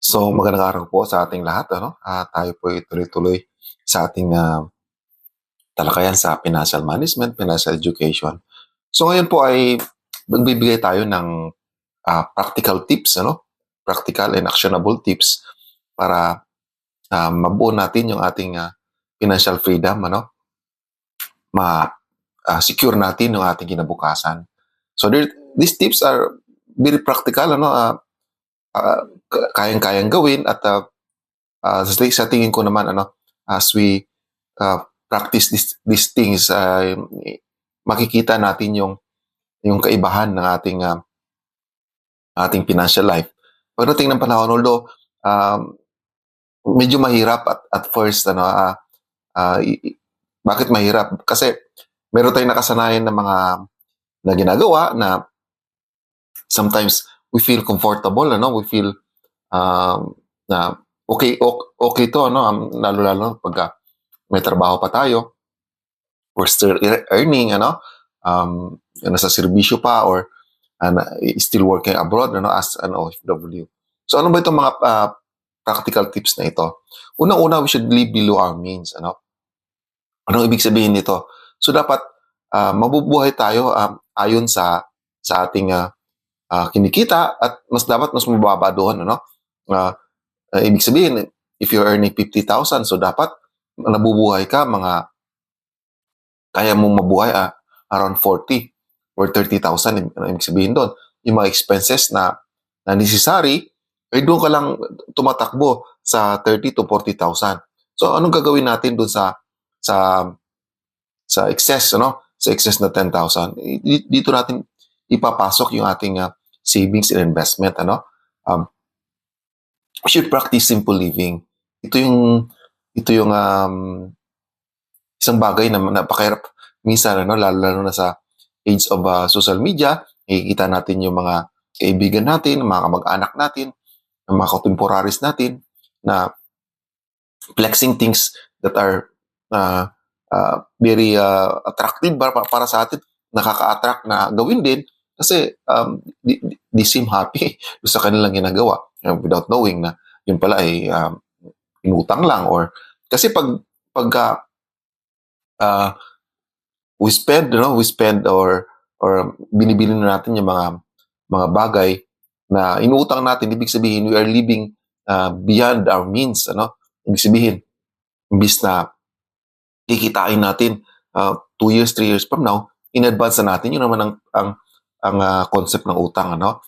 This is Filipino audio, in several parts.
So, magandang araw po sa ating lahat, ano? Tayo po ay tuloy-tuloy sa ating talakayan sa financial management, financial education. So, ngayon po ay magbibigay tayo ng practical tips, ano? Practical and actionable tips para mabuo natin yung ating financial freedom, ano? Ma-secure natin yung ating kinabukasan. So, these tips are very practical, ano? Kayang-kayang gawin at sa tingin ko naman, ano, as we practice these things, makikita natin yung kaibahan ng ating financial life. Pagdating ng panahon, although medyo mahirap at first, ano, bakit mahirap? Kasi meron tayong nakasanayan ng mga na ginagawa na sometimes we feel comfortable, ano, we feel na okay to, ano, lalo-lalo pagka may trabaho pa tayo, we're still earning, ano, nasa serbisyo pa or still working abroad, ano, as an OFW. So ano ba itong mga practical tips na ito? Unang-una, we should live below our means, ano. Anong ibig sabihin nito? So dapat mabubuhay tayo ayon sa ating kinikita at dapat mas mababa doon, ano. Ibig sabihin, if you're earning 50,000, so dapat nabubuhay ka kaya mong mabuhay around 40 or 30,000. Ano ibig sabihin doon? Yung mga expenses na necessary, ay doon ka lang tumatakbo sa 30 to 40,000. So anong gagawin natin doon sa excess, ano? Sa excess na 10,000. Dito natin ipapasok yung ating savings and investment, ano? We should practice simple living. Ito yung isang bagay na napakahirap minsan, ano, lalo na sa age of social media. Nakikita natin yung mga kaibigan natin, mga kamag-anak natin, mga contemporaries natin na flexing things that are very attractive para sa atin, nakaka-attract na gawin din kasi they seem happy sa kanilang ginagawa, without knowing na yun pala ay inutang lang, or kasi pagka we spend or binibili na natin yung mga bagay na inuutang natin, ibig sabihin we are living beyond our means, ano. Ibig sabihin, imbis na kikitain natin 2 years, 3 years from now, in advance na natin, yun naman ang concept ng utang, ano.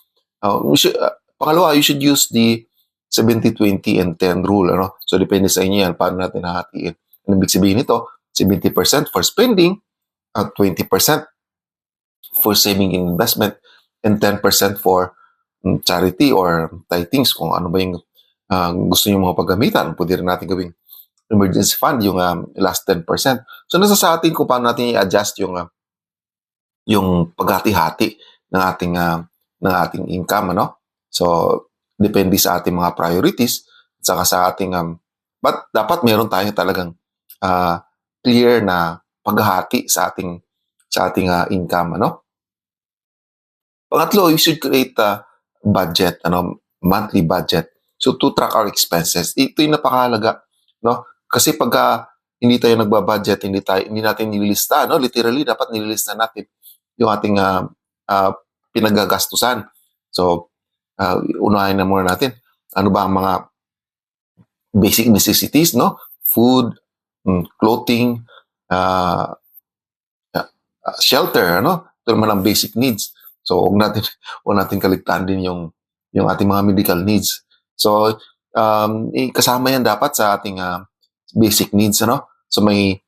Pangalawa, you should use the 70-20 and 10 rule, ano. So depende sa inyo yan paano natin hahatiin. Ano ibig sabihin nito? 70% for spending, 20% for saving and investment, and 10% for charity or tithings, kung ano ba yung gusto nyo mga paggamitan. Pwede rin natin gawing emergency fund yung last 10%. So nasa sa atin kung paano natin i-adjust yung paghati-hati ng ating income, ano. So depende sa ating mga priorities at saka sa ating but dapat meron tayong talagang clear na paghahati sa ating income, ano. Pangatlo, you should create a budget, ano, monthly budget. So to track our expenses. Ito yung napakahalaga, no? Kasi pagka hindi tayo nagbabudget, hindi natin nililista, no? Literally dapat nililista natin yung ating pinagagastusan. So unahin na muna natin ano ba ang mga basic necessities, no? Food, clothing, shelter, ano? Ito naman ang basic needs. So huwag natin kaligtaan din yung ating mga medical needs. So kasama yan dapat sa ating basic needs, ano. So may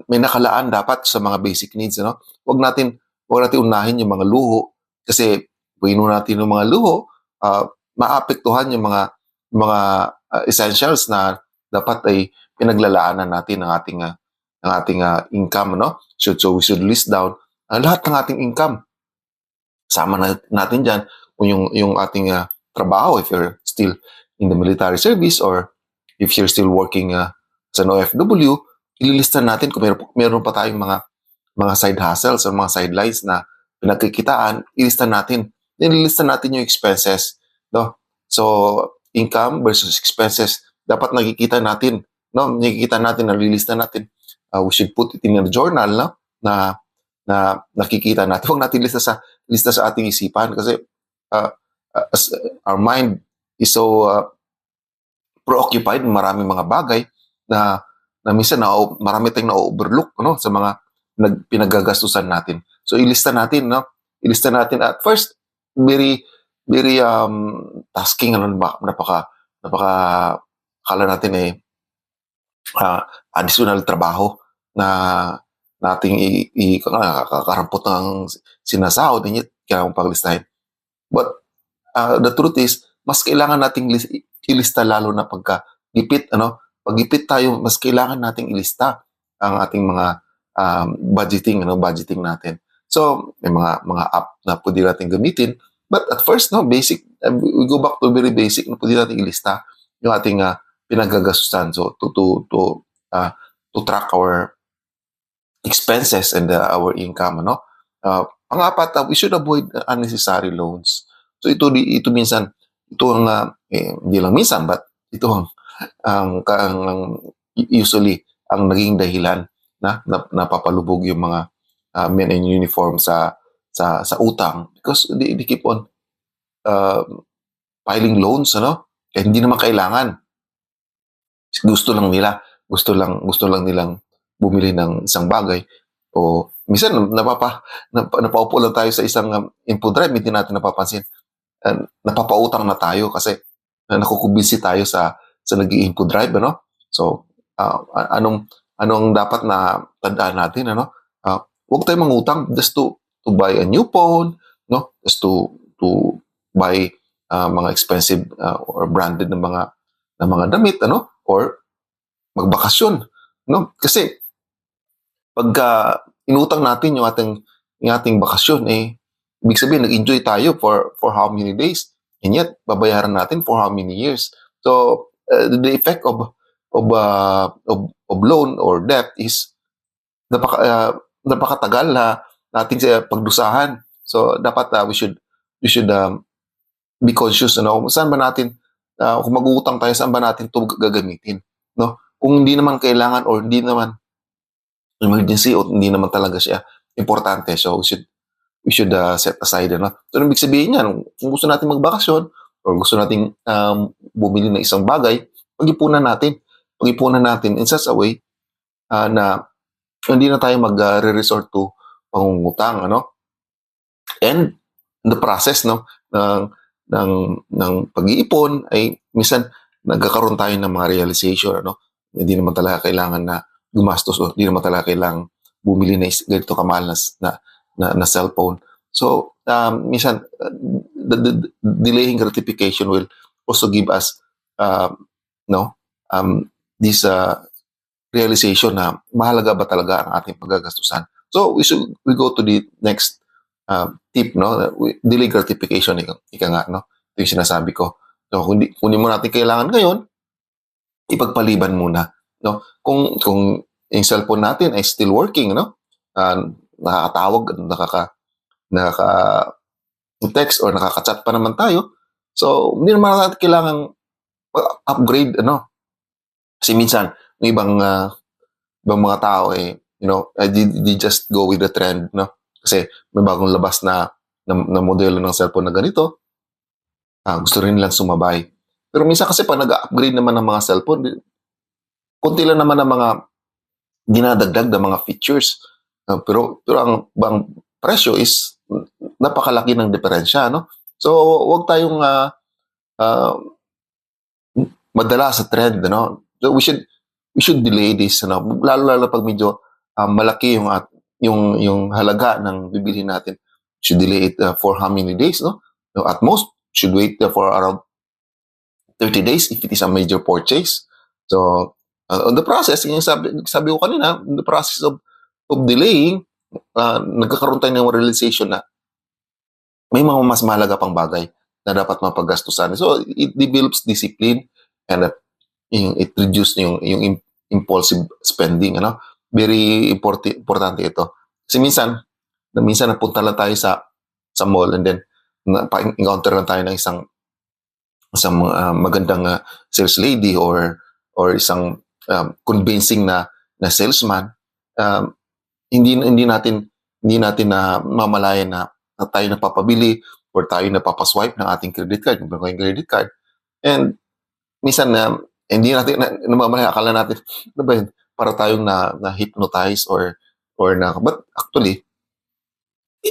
nakalaan dapat sa mga basic needs, ano. Huwag natin unahin yung mga luho, kasi kung inuuna natin yung mga luho, maapektuhan yung mga essentials na dapat ay pinaglalaanan natin ng ating income, no. So we should list down lahat ng ating income. Sama natin dyan kung yung ating trabaho, if you're still in the military service or if you're still working as an OFW, ililista natin kung meron pa tayong mga side hustles or mga sidelines na pinagkikitaan, ililista natin yung expenses, no. So, income versus expenses, dapat nakikita natin, no? Nakikita natin, nalilista natin. We should put it in a journal, no? Na nakikita natin. Huwag natin lista sa ating isipan kasi uh, as our mind is so preoccupied, maraming mga bagay na minsan marami tayong na-overlook, no, sa mga pinagagastusan natin. So ilista natin, no? Ilista natin at first very very tasking, ano ba, napaka akala natin additional trabaho na nating kakarampot ng sinasahod, hindi kailangan paglistahin. But the truth is, mas kailangan nating ilista, lalo na pagka-gipit, ano? Pag-gipit tayo, mas kailangan nating ilista ang ating mga budgeting natin. So, may mga app na pwede natin gamitin. But at first, no, basic, we go back to very basic na pwede natin ilista yung ating pinagagastusan. So, to track our expenses and our income, ano? Pang-apat, we should avoid unnecessary loans. So ito minsan, ito ang hindi lang minsan, but ito ang usually ang naging dahilan na napapalubog yung mga men in uniform sa utang, because they keep on piling loans, ano? Kaya hindi naman kailangan. Gusto lang nilang bumili ng isang bagay, o minsan napaupo lang tayo sa isang input drive, hindi natin napapansin napapautang na tayo kasi nakukumbinsi tayo sa nag-i-input drive, ano? So anong dapat na tandaan natin, ano? Huwag tayong mangutang just to buy a new phone, no? Just to buy mga expensive or branded na mga damit, ano? Or magbakasyon, no? Kasi pagka inutang natin yung ating bakasyon, ibig sabihin nag-enjoy tayo for how many days, and yet babayaran natin for how many years. So the effect of loan or debt is napakatagal na nating pagdusahan. So dapat we should be conscious, ano, saan ba natin kung mag-uutang tayo, saan ba natin 'to gagamitin, no? Kung hindi naman kailangan or hindi naman emergency o hindi naman talaga siya importante, so we should set aside, ano? So ibig sabihin niyan, kung gusto natin magbakasyon or gusto nating bumili ng isang bagay, pag-ipunan natin in such a way na hindi na tayo resort to pangungutang, ano? And the process, no, ng pag-iipon ay minsan nagkakaroon tayo ng mga realization, ano? Hindi naman talaga kailangan na gumastos o hindi naman talaga kailangan bumili na ganito kamahal na cellphone. So minsan the delaying gratification will also give us this realization na mahalaga ba talaga ang ating paggagastusan. So we go to the next tip, no? Delay gratification, ika nga, no? Ito yung sinasabi ko. So kung di mo natin kailangan ngayon, ipagpaliban muna, no? Kung yung cellphone natin ay still working, no? Nakakatawag, nakaka-text or nakaka-chat pa naman tayo. So hindi naman natin kailangang upgrade, ano? Kasi minsan may ibang mga tao they just go with the trend, no? Kasi may bagong labas na modelo ng cellphone na ganito, gusto rin nilang sumabay. Pero minsan kasi pag nag-upgrade naman ng mga cellphone, konti lang naman ang mga dinadagdag na mga features. Pero ang presyo is napakalaki ng diferensya, no? So wag tayong madala sa trend, no? So we should delay this, no? Lalo pag medyo malaki yung halaga ng bibili natin. Should delay it for how many days, no? So at most should wait for around 30 days if it is a major purchase. So on the process, yung sabi ko kanina, in the process of delaying, nagkakaroon tayo ng realization na may mga mas mahalaga pang bagay na dapat mapaggastusan. So it develops discipline and it reduces yung impulsive spending, ano? Very importante ito. Kasi minsan napunta lang tayo sa mall and then pa-encounter lang tayo ng isang isang magandang sales lady or isang convincing na salesman, um, hindi natin na mamalayan na tayo napapabili or tayo napapaswipe ng ating credit card, yung credit card. And minsan na hindi natin namamalayan, akala natin, ano ba yun, para tayong na-hypnotize or but actually,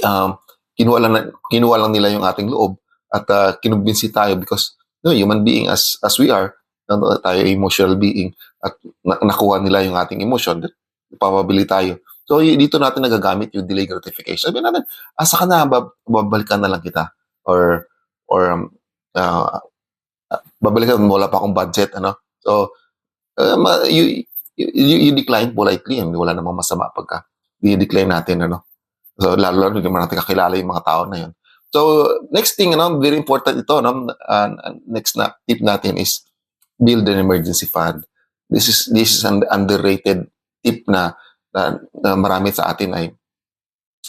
um, kinuha lang nila yung ating loob at kinumbinsi tayo because no, human being as we are, tayo emotional being at nakuha nila yung ating emotion, papabili tayo. So dito natin nagagamit yung delay gratification. Sabi natin, asa ka na, babalikan na lang kita or uh, babalikan, wala pa akong budget, ano. So you decline politely, and wala namang masama pagka di-decline natin, ano. So, lalo hindi naman natin kakilala yung mga tao na yun. So, next thing, very important ito, next na tip natin is build an emergency fund. This is an underrated tip na marami sa atin ay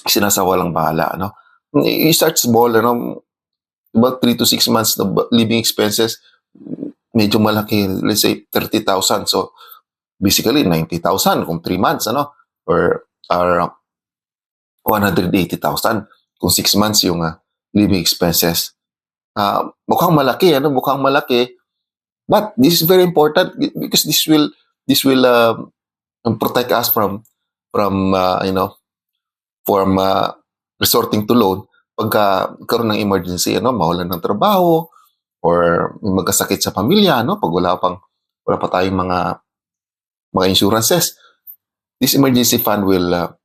sinasawalang bahala, ano. You start small, about 3 to 6 months na living expenses, medyo malaki, let's say 30,000. So, basically 90,000 kung 3 months, or 180,000 kung 6 months yung living expenses. Mukhang malaki, mukhang malaki. But this is very important because this will protect us from resorting to loan pagka karoon ng emergency, mawalan ng trabaho or magkasakit sa pamilya, pag wala pa tayong mga insurances. This emergency fund will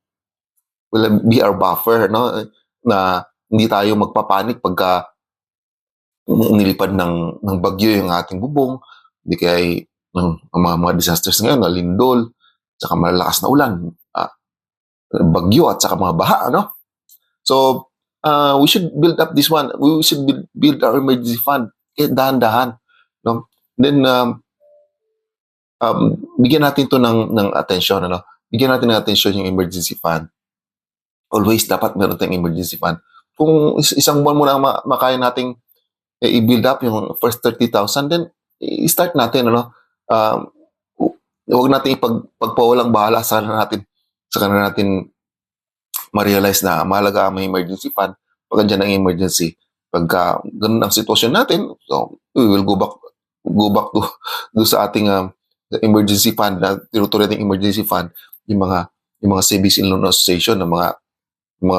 be our buffer, na hindi tayo magpapanik pagka nilipad ng bagyo yung ating bubong, hindi kaya ng mga disasters ngayon, na lindol, saka malalakas na ulan, bagyo at saka mga baha, So, we should build up this one. We should build our emergency fund, dahan-dahan, Then, bigyan natin to ng attention, Bigyan natin ng attention yung emergency fund. Always dapat meron tayong emergency fund. Kung isang buwan mo na makaya nating i-build up yung first 30,000, then i-start natin, huwag natin pagpawalang bahala sa kanila natin ma-realize na mahalaga may emergency fund pag andyan ang emergency. Pagka ganun ang sitwasyon natin, so we will go back to sa ating emergency fund, na tinutuloy ng emergency fund, yung mga savings and loan association ng mga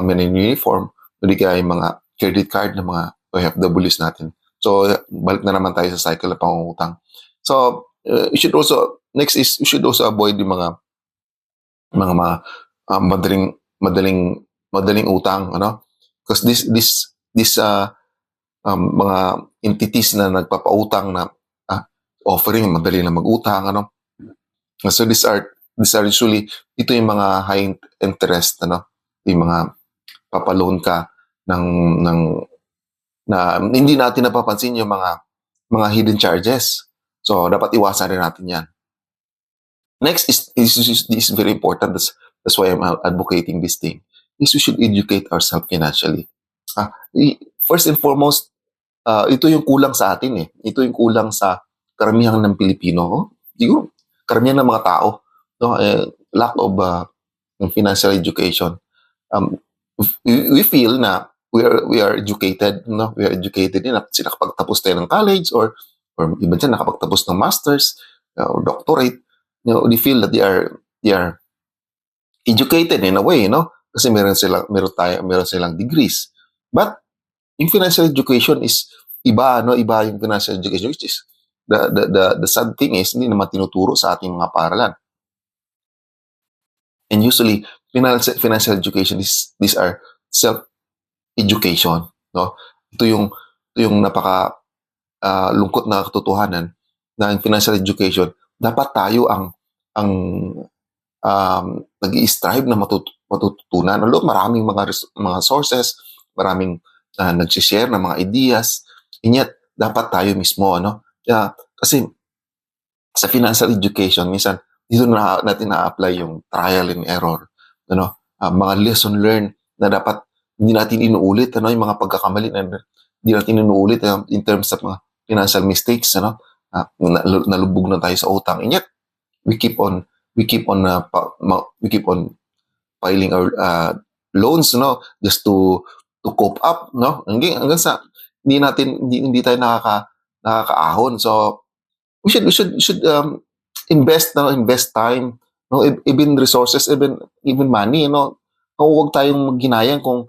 men in uniform, hindi kaya yung mga credit card ng mga OFWs natin. So, balik na naman tayo sa cycle ng pangungutang. So, you should also avoid yung mga madaling utang, Because this mga entities na nagpapautang na offering madali na mag-utang, So these are usually, ito yung mga high interest, yung mga papaloan ka ng na hindi natin napapansin yung mga hidden charges. So dapat iwasan rin natin 'yan. Next is very important. That's why I'm advocating this thing. Is we should educate ourselves financially. First and foremost, ito yung kulang sa atin, eh. Ito yung kulang sa karamihan ng Pilipino. Siguro karamihan ng mga tao, lack of financial education. We feel na we are educated, we are educated din, nakapagtapos tayo ng college or iba dyan nakapagtapos ng masters or doctorate. They feel that they are educated in a way, kasi meron silang degrees. But yung financial education is iba, iba yung financial education, which is the sad thing is hindi naman tinuturo sa ating mga paaralan. And usually financial education these are self-education, Ito yung napaka lungkot na katotohanan na ang financial education, dapat tayo ang nag-i-strive na matututunan. Maraming mga sources, maraming nag-share ng mga ideas, and yet dapat tayo mismo, kasi sa financial education, minsan dito na natin na-apply yung trial and error, mga lesson learned na dapat hindi natin inuulit, yung mga pagkakamali na hindi natin inuulit in terms of mga financial mistakes, nalubog na tayo sa utang, and yet we keep on piling our loans, just to cope up, hanggang sa hindi tayo nakakaahon. So we should invest time, even resources, even money, huwag tayong maghinayang kung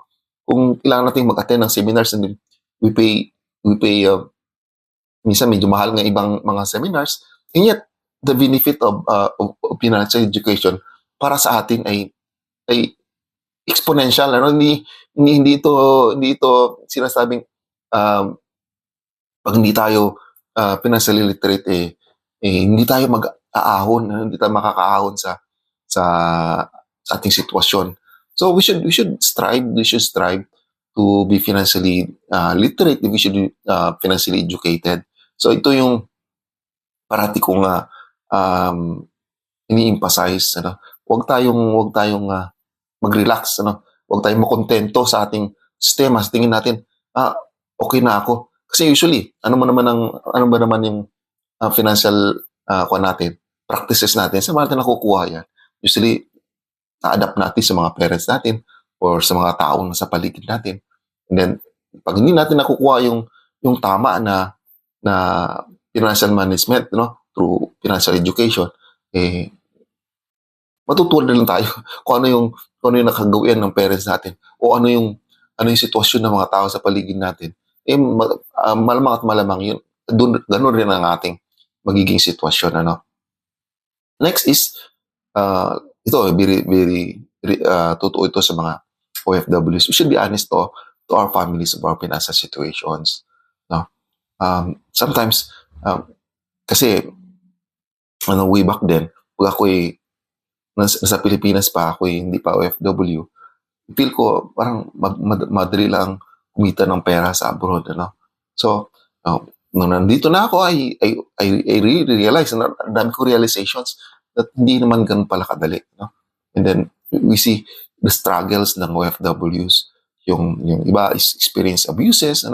kailangan nating mag-attend ng seminars, and then we pay minsan medyo mahal ng ibang mga seminars, and yet the benefit of financial education para sa atin ay exponential, hindi ito sinasabing pag hindi tayo financially literate, hindi tayo mag-aahon, hindi tayo makakaahon sa ating sitwasyon. So we should strive to be financially literate. We should be financially educated. So ito yung parati kong ini-emphasize, Huwag tayong mag-relax, Huwag tayong makontento sa ating sistema. Sa tingin natin, okay na ako. Kasi usually, ano ba naman yung financial natin, practices natin, saan ba natin nakukuha yan? Usually, na-adapt natin sa mga parents natin or sa mga taong sa paligid natin. And then, pag hindi natin nakukuha yung tama na financial management, through financial education, matutuwa na lang tayo kung ano yung nakagawian ng parents natin, o ano yung sitwasyon ng mga tao sa paligid natin. Malamang at malamang yun, ganun rin ang ating magiging sitwasyon, Next is, ito, very totoo ito sa mga OFWs. We should be honest to our families of our financial situations, sometimes, kasi, way back then, pag ako'y nasa Pilipinas pa, ako'y hindi pa OFW, feel ko parang madali lang kumita ng pera sa abroad, So, nung nandito na ako, I really realize, ang dami ko realizations that hindi naman ganun pala kadali, And then, we see the struggles ng OFWs. Yung iba is experience abuses,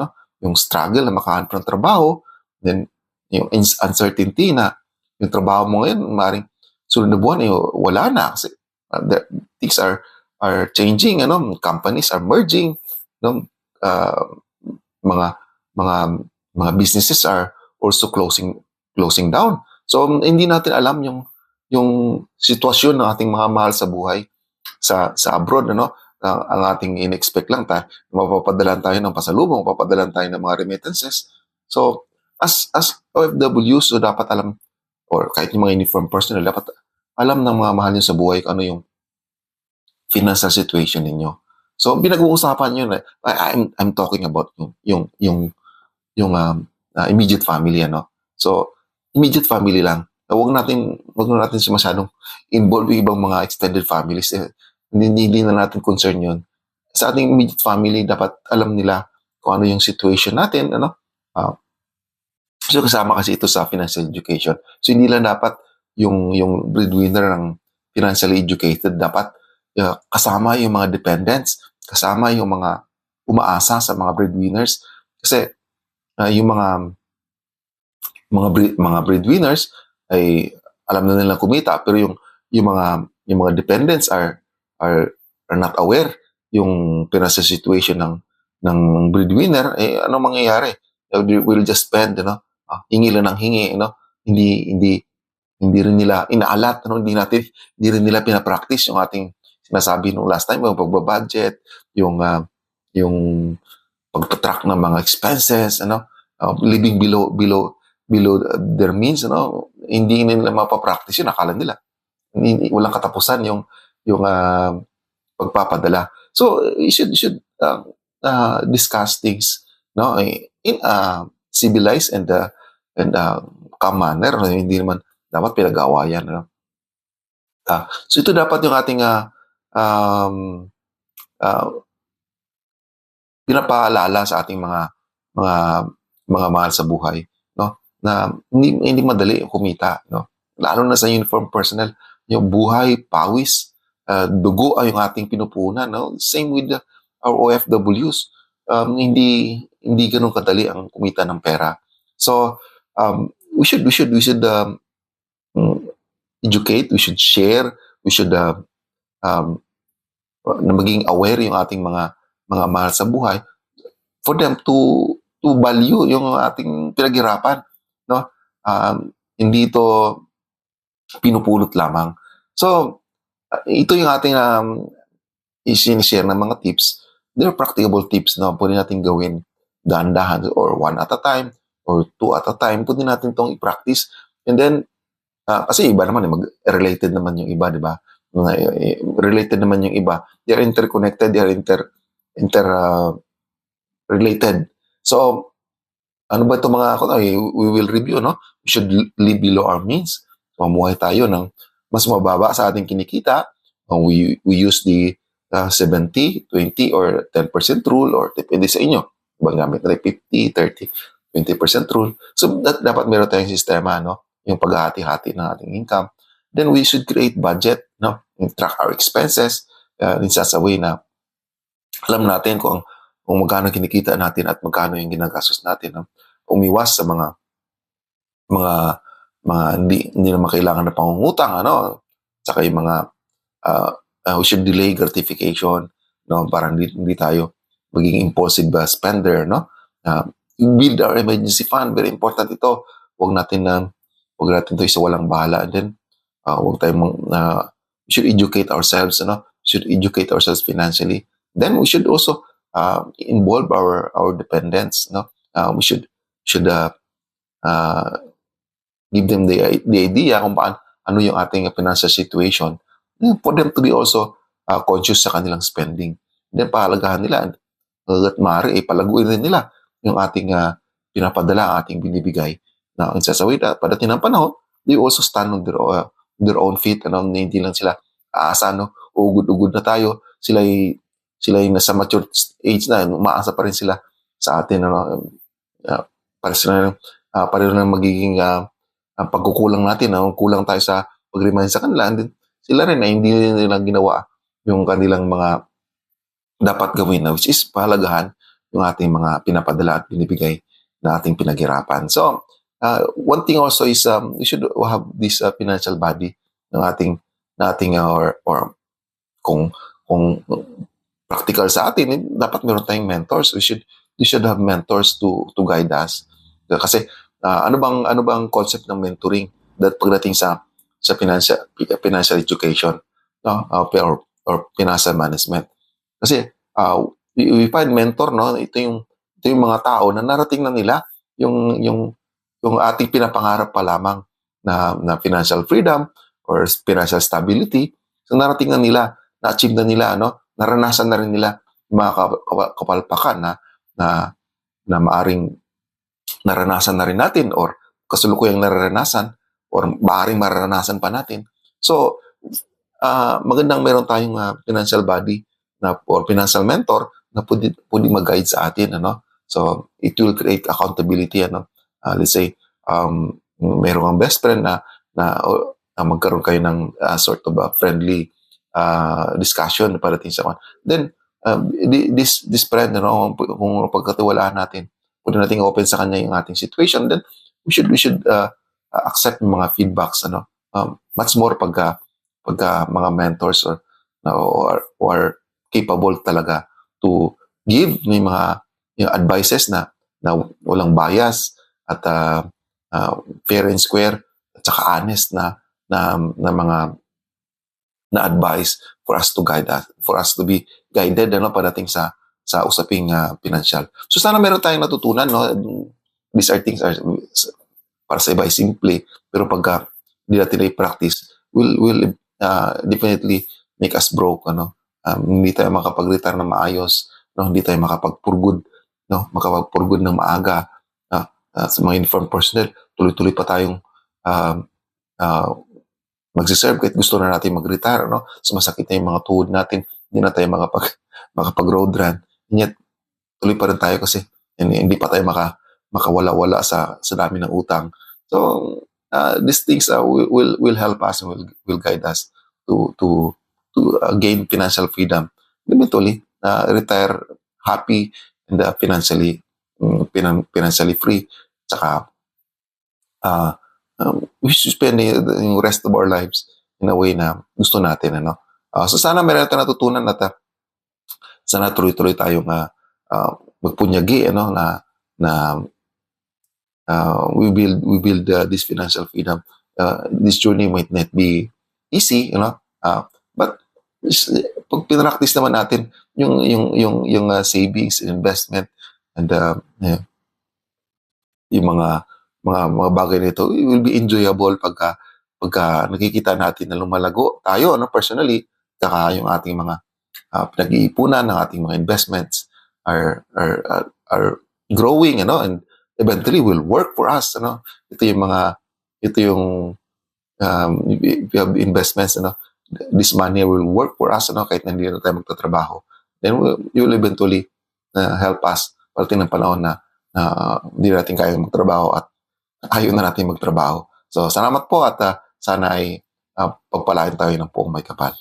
yung struggle na makahanap ng trabaho, then yung uncertainty na yung trabaho mo ngayon, maaaring sunod na buwan, wala na kasi things are changing, companies are merging, mga businesses are also closing down. So hindi natin alam yung sitwasyon ng ating mga mahal sa buhay sa abroad, ang ating in-expect lang tayo, mapapadalan tayo ng pasalubong, mapapadalan tayo ng mga remittances. So as OFWs, so dapat alam, or kahit yung mga uniform personnel, dapat alam ng mga mahal nyo sa buhay kung ano yung financial situation ninyo. So pinag-uusapan yun, I'm talking about yung immediate family, So immediate family lang. Huwag natin si masyadong involved yung ibang mga extended families. Hindi na natin concern yun. Sa ating immediate family, dapat alam nila kung ano yung situation natin, So kasama kasi ito sa financial education. So hindi lang dapat yung breadwinner ng financially educated, dapat kasama yung mga dependents, kasama yung mga umaasa sa mga breadwinners. Kasi yung mga breadwinners ay alam na nilang kumita, pero yung mga dependents are not aware yung financial situation ng breadwinner, anong mangyayari? We'll just spend, hingi lang ng hingi, hindi rin nila inaalat, hindi rin nila pinapractice yung ating sinasabi nung last time, yung pagbabudget, yung pagtatrack ng mga expenses, living below their means, hindi nila mapapractice yun, akala nila walang katapusan yung pagpapadala. So you should discuss things, in a civilized and calm manner, hindi naman dapat pinag-aawayan, so ito dapat yung ating pinapaalala sa ating mga mahal sa buhay, na hindi madali kumita, lalo na sa uniform personnel, yung buhay, pawis, dugo ay yung ating pinupunan, Same with our OFWs. Hindi ganun kadali ang kumita ng pera. So we should mm, educate, we should share, we should um, na maging aware yung ating mga mahal sa buhay for them to value yung ating pinaghirapan, no? Hindi ito pinupulot lamang. So, ito yung ating i-share ng mga tips. They're practicable tips na pwede natin gawin dahan-dahan or one at a time or two at a time. Pwede natin itong i-practice. And then, kasi iba naman, related naman yung iba, di ba? Related naman yung iba. They are interconnected, they are related. So, ano ba ito mga, we will review, no? We should live below our means. Mamuhay tayo ng mas mababa sa ating kinikita. We use the 70, 20, or 10% rule, or depende sa inyo. Ibang gamit na 50, 30, 20% rule. So, dapat meron tayong sistema, no? Yung paghahati-hati ng ating income. Then we should create budget, no? Track our expenses in such a way na alam natin kung magkano kinikita natin at magkano yung ginagastos natin. No? Umiwas sa mga hindi naman kailangan na pangungutang, ano? Saka yung mga we should delay gratification, no? Para hindi tayo maging impulsive spender, no? Build our emergency fund, very important ito. Huwag natin ito isa walang bahala. And then huwag tayong we should educate ourselves, no? We should educate ourselves financially. Then we should also involve our dependents, no? We should give them the idea kung ano yung ating financial situation, for them to be also conscious sa kanilang spending. Then pahalagahan nila, hanggat maaari, palaguin rin nila yung ating pinapadala, ating binibigay. Now, in such a way na padating ng panahon, they also stand on their own feet, ano, hindi lang sila aasa, no? Ugod-ugod na tayo, sila yung nasa mature age na, umaasa pa rin sila sa atin, ano, pareho na magiging pagkukulang natin, kulang tayo sa pag-remind sa kanila, and then sila rin na hindi nila ginawa yung kanilang mga dapat gawin, na which is pahalagahan yung ating mga pinapadala at binibigay na ating pinaghirapan. So, one thing also is we should have this financial body ng ating or kung practical sa atin, dapat meron tayong mentors. We should have mentors to guide us. Kasi ano bang concept ng mentoring that pagdating sa financial education, no? Or financial management. Kasi we find mentor, no? Ito yung mga tao na narating na nila yung ating pinapangarap pa lamang na financial freedom or financial stability. So narating na nila, na-achieve na nila, no? Naranasan na rin nila yung mga kapalpakan na maaring naranasan na rin natin or kasulukuyang nararanasan or maaring mararanasan pa natin. So, magandang meron tayong financial body or financial mentor na pwede mag-guide sa atin, ano? So, it will create accountability, ano? Let's say, meron kang best friend na magkaroon kayo ng sort of friendly discussion parating sa one. Then, this friend, ano, kung pagkatiwalaan natin, pwede nating open sa kanya yung ating situation, then we should accept yung mga feedbacks, ano. Much more pagka mga mentors or capable talaga to give yung mga yung advices na walang bias at fair and square at saka honest na mga na advice for us to guide us, for us to be guided, ano, padating sa usaping financial. So sana meron tayong natutunan, no? These are things para sa iba ay simple, pero pagka hindi natin i-practice, will definitely make us broke, ano? Hindi tayo makapag-retire na maayos, no? Hindi tayo makapag-purgod, no? Makapag-purgod ng maaga. Sa mga uniformed personnel, tuloy-tuloy pa tayong magsiserve kahit gusto na natin mag-retire, no? Sumasakit na yung mga tuhod natin, hindi na tayo makapag-road run. And yet, tuloy pa rin tayo kasi hindi pa tayo makawala-wala sa dami ng utang. So, these things will help us and will guide us to gain financial freedom. Eventually, retire happy and financially free. Tsaka, we should spend yung rest of our lives in a way na gusto natin, ano. So sana meron tayong natutunan at sana tuloy-tuloy tayong magpunyagi, ano, na we build this financial freedom. This journey might not be easy, you know, but pag pinractice naman natin yung savings and investment and yung mga bagay nito, it will be enjoyable pagka nakikita natin na lumalago tayo, ano, personally, saka yung ating mga pinag-iipunan ng ating mga investments are growing, ano, and eventually will work for us, ano. Ito yung if you have investments, ano, this money will work for us, ano, kahit na hindi na tayo magtatrabaho. Then you will eventually help us pagdating ng panahon na hindi natin kaya magtrabaho at ayaw na natin magtrabaho. So salamat po at sana ay pagpalain tayo ng poong may kapal.